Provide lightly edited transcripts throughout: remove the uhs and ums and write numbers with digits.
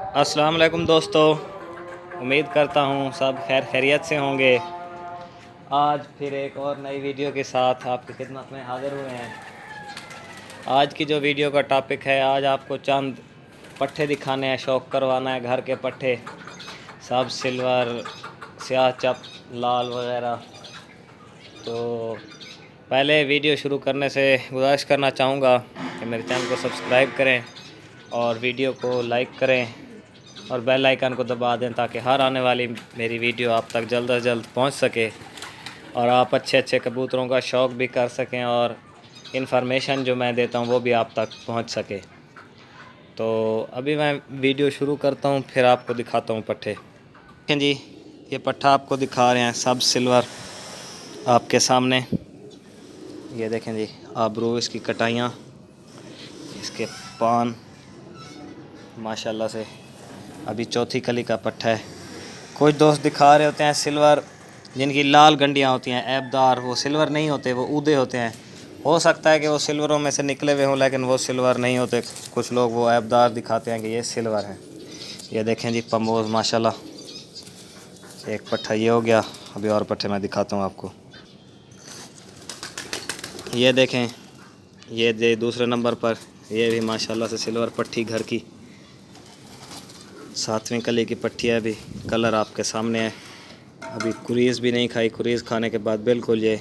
अस्सलाम वालेकुम दोस्तों, उम्मीद करता हूँ सब खैर खैरियत से होंगे। आज फिर एक और नई वीडियो के साथ आपकी खिदमत में हाज़िर हुए हैं। आज की जो वीडियो का टॉपिक है, आज आपको चंद पट्ठे दिखाने हैं, शौक करवाना है। घर के पट्ठे सब सिल्वर, स्याह चप, लाल वगैरह। तो पहले वीडियो शुरू करने से गुजारिश करना चाहूँगा कि मेरे चैनल को सब्सक्राइब करें और वीडियो को लाइक करें और बेल आइकन को दबा दें ताकि हर आने वाली मेरी वीडियो आप तक जल्द से जल्द पहुंच सके और आप अच्छे अच्छे कबूतरों का शौक़ भी कर सकें और इन्फॉर्मेशन जो मैं देता हूं वो भी आप तक पहुंच सके। तो अभी मैं वीडियो शुरू करता हूं, फिर आपको दिखाता हूं पट्ठे। देखें जी, ये पट्ठा आपको दिखा रहे हैं सब सिल्वर आपके सामने। ये देखें जी, आबरू, इसकी कटाइयाँ, इसके पान माशाल्लाह से अभी चौथी कली का पट्ठा है। कुछ दोस्त दिखा रहे होते हैं सिल्वर जिनकी लाल गंडियाँ होती हैं, ऐबदार, वो सिल्वर नहीं होते, वो ऊदे होते हैं। हो सकता है कि वो सिल्वरों में से निकले हुए हों, लेकिन वो सिल्वर नहीं होते। कुछ लोग वो ऐबदार दिखाते हैं कि ये सिल्वर है। ये देखें जी, पमोज माशाल्लाह। एक पट्ठा ये हो गया, अभी और पट्ठे मैं दिखाता हूँ आपको। ये देखें, ये दूसरे नंबर पर, ये भी माशाल्लाह से सिल्वर पट्टी घर की 7वीं कली की पट्टी है। अभी कलर आपके सामने है, अभी कुरीज़ भी नहीं खाई। कुरीज़ खाने के बाद बिल्कुल ये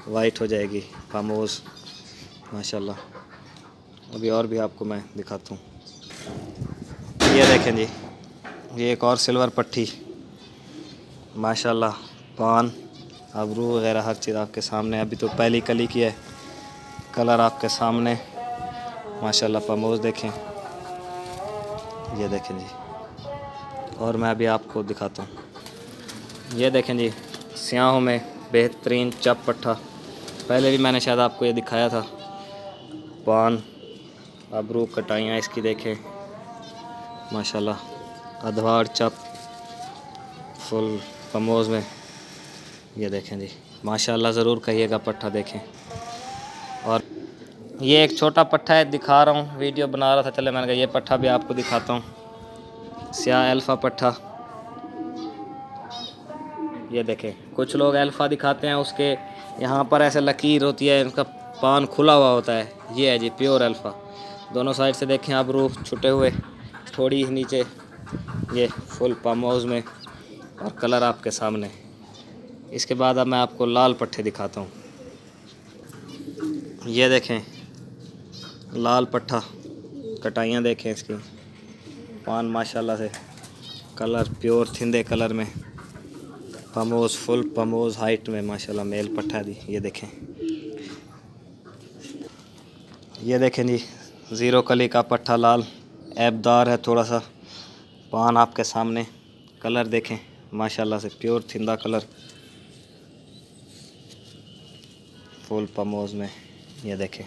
वाइट हो जाएगी। फामोस माशाल्लाह। अभी और भी आपको मैं दिखाता हूँ। ये देखें जी, ये एक और सिल्वर पट्टी माशाल्लाह। पान, अबरू वगैरह हर चीज़ आपके सामने। अभी तो पहली कली की है, कलर आपके सामने माशाल्लाह। फामोस देखें, ये देखें जी, और मैं अभी आपको दिखाता हूँ। ये देखें जी, स्याहों में बेहतरीन चप पट्ठा। पहले भी मैंने शायद आपको ये दिखाया था। पान, अबरू, कटाइयाँ इसकी देखें माशाल्लाह। अधवाड़ चप फुल पमोज में। ये देखें जी माशाल्लाह, ज़रूर कहिएगा पट्ठा देखें। और ये एक छोटा पट्ठा है, दिखा रहा हूँ, वीडियो बना रहा था, चले मैंने कहा ये पट्ठा भी आपको दिखाता हूँ। स्याह अल्फ़ा पट्ठा। ये देखें, कुछ लोग अल्फ़ा दिखाते हैं, उसके यहाँ पर ऐसे लकीर होती है, उनका पान खुला हुआ होता है। ये है जी प्योर अल्फ़ा। दोनों साइड से देखें आप, रूह छुटे हुए, थोड़ी नीचे, ये फुल पामोज में और कलर आपके सामने। इसके बाद अब मैं आपको लाल पट्ठे दिखाता हूँ। ये देखें, लाल पट्ठा, कटाइयाँ देखें इसकी, पान माशाल्लाह से, कलर प्योर थिंदे कलर में, पमोज फुल पमोज हाइट में माशाल्लाह। मेल पट्ठा दी, ये देखें। ये देखें जी, ज़ीरो कली का पट्ठा लाल, ऐबदार है थोड़ा सा। पान आपके सामने, कलर देखें माशाल्लाह से, प्योर थिंदा कलर, फुल पमोज में। ये देखें,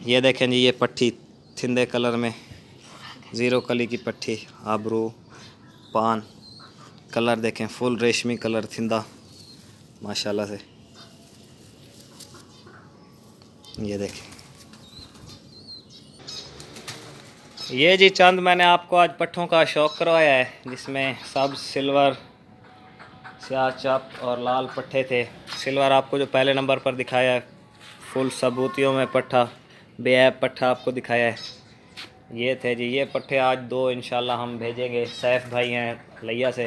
ये देखें जी, ये पट्टी थिंदे कलर में, ज़ीरो कली की पट्टी, आबरू, पान, कलर देखें फुल रेशमी कलर थिंदा माशाल्लाह से। ये देखें, ये जी चंद मैंने आपको आज पट्ठों का शौक़ करवाया है, जिसमें सब सिल्वर, स्याह चप और लाल पट्ठे थे। सिल्वर आपको जो पहले नंबर पर दिखाया है, फुल सबूतियों में पट्ठा, बेऐब पट्ठा आपको दिखाया है, ये थे जी। ये पट्ठे आज 2 इंशाल्लाह हम भेजेंगे। सैफ भाई हैं लिया से,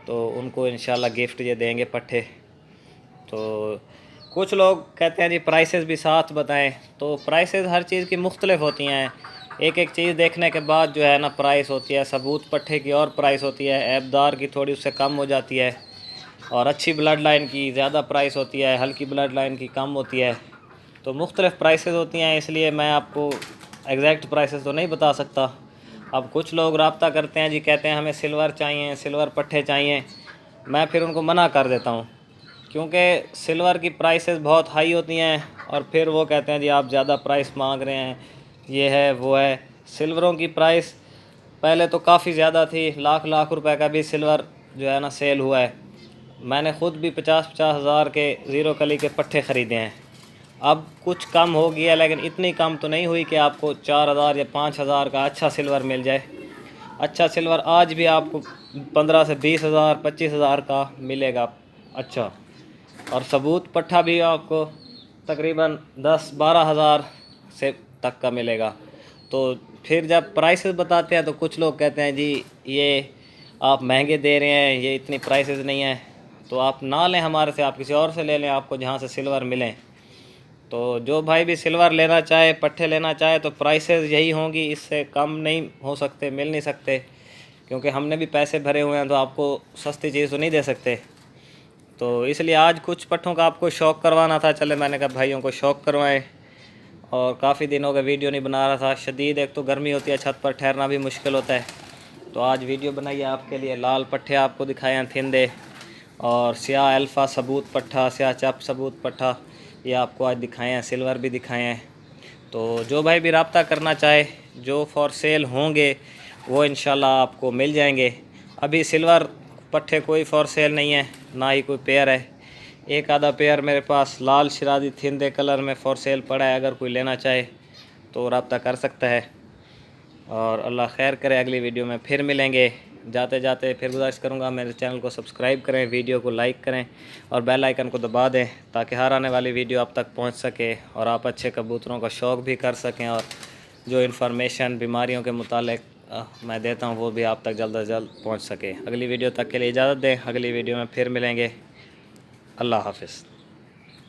तो उनको इंशाल्लाह गिफ्ट ये देंगे पट्ठे। तो कुछ लोग कहते हैं जी प्राइसेस भी साथ बताएं, तो प्राइसेस हर चीज़ की मुख्तलिफ होती हैं। एक एक चीज़ देखने के बाद जो है ना प्राइस होती है। सबूत पट्ठे की और प्राइस होती है, ऐबदार की थोड़ी उससे कम हो जाती है, और अच्छी ब्लड लाइन की ज़्यादा प्राइस होती है, हल्की ब्लड लाइन की कम होती है। तो मुख्तलिफ़ प्राइसेस होती हैं, इसलिए मैं आपको एग्जैक्ट प्राइसेस तो नहीं बता सकता। अब कुछ लोग रब्ता करते हैं जी, कहते हैं हमें सिल्वर चाहिए, सिल्वर पट्ठे चाहिए। मैं फिर उनको मना कर देता हूँ, क्योंकि सिल्वर की प्राइसेस बहुत हाई होती हैं और फिर वो कहते हैं जी आप ज़्यादा प्राइस मांग रहे हैं, ये है वो है। सिल्वरों की प्राइस पहले तो काफ़ी ज़्यादा थी, लाख लाख रुपए का भी सिल्वर जो है ना सेल हुआ है। मैंने ख़ुद भी 50-50 हज़ार के ज़ीरो कली के पट्ठे ख़रीदे हैं, अब कुछ कम हो गया, लेकिन इतनी कम तो नहीं हुई कि आपको 4000 या 5000 का अच्छा सिल्वर मिल जाए। अच्छा सिल्वर आज भी आपको 15 से 20,000 25,000 का मिलेगा अच्छा। और सबूत पट्ठा भी आपको तकरीबन 10-12 हज़ार से तक का मिलेगा। तो फिर जब प्राइसेस बताते हैं तो कुछ लोग कहते हैं जी ये आप महंगे दे रहे हैं, ये इतनी प्राइसेस नहीं है। तो आप ना लें हमारे से, आप किसी और से ले लें, आपको जहाँ से सिल्वर मिलें। तो जो भाई भी सिल्वर लेना चाहे, पट्ठे लेना चाहे, तो प्राइसेस यही होंगी, इससे कम नहीं हो सकते, मिल नहीं सकते, क्योंकि हमने भी पैसे भरे हुए हैं तो आपको सस्ती चीज़ तो नहीं दे सकते। तो इसलिए आज कुछ पट्ठों का आपको शौक़ करवाना था, चले मैंने कहा भाइयों को शौक़ करवाएं। और काफ़ी दिनों का वीडियो नहीं बना रहा था, शदीद एक तो गर्मी होती है, छत पर ठहरना भी मुश्किल होता है। तो आज वीडियो बनाइए आपके लिए। लाल पट्ठे आपको दिखाए हैं थिंदे, और स्याह अल्फ़ा सबूत पट्ठा, स्याह चप सबूत पट्ठा, ये आपको आज दिखाए हैं। सिल्वर भी दिखाए हैं। तो जो भाई भी रब्ता करना चाहे, जो फॉर सेल होंगे वो इंशाल्लाह आपको मिल जाएंगे। अभी सिल्वर पट्ठे कोई फॉर सेल नहीं है, ना ही कोई पेयर है। एक आधा पेयर मेरे पास लाल शिराजी थिंदे कलर में फॉर सेल पड़ा है, अगर कोई लेना चाहे तो रब्ता कर सकता है। और अल्लाह खैर करे, अगली वीडियो में फिर मिलेंगे। जाते जाते फिर गुजारिश करूँगा मेरे चैनल को सब्सक्राइब करें, वीडियो को लाइक करें और बेल आइकन को दबा दें, ताकि हर आने वाली वीडियो आप तक पहुंच सके और आप अच्छे कबूतरों का शौक़ भी कर सकें। और जो इन्फॉर्मेशन बीमारियों के मुतालिक मैं देता हूं वो भी आप तक जल्द से जल्द पहुंच सके। अगली वीडियो तक के लिए इजाज़त दें, अगली वीडियो में फिर मिलेंगे। अल्लाह हाफ़िज़।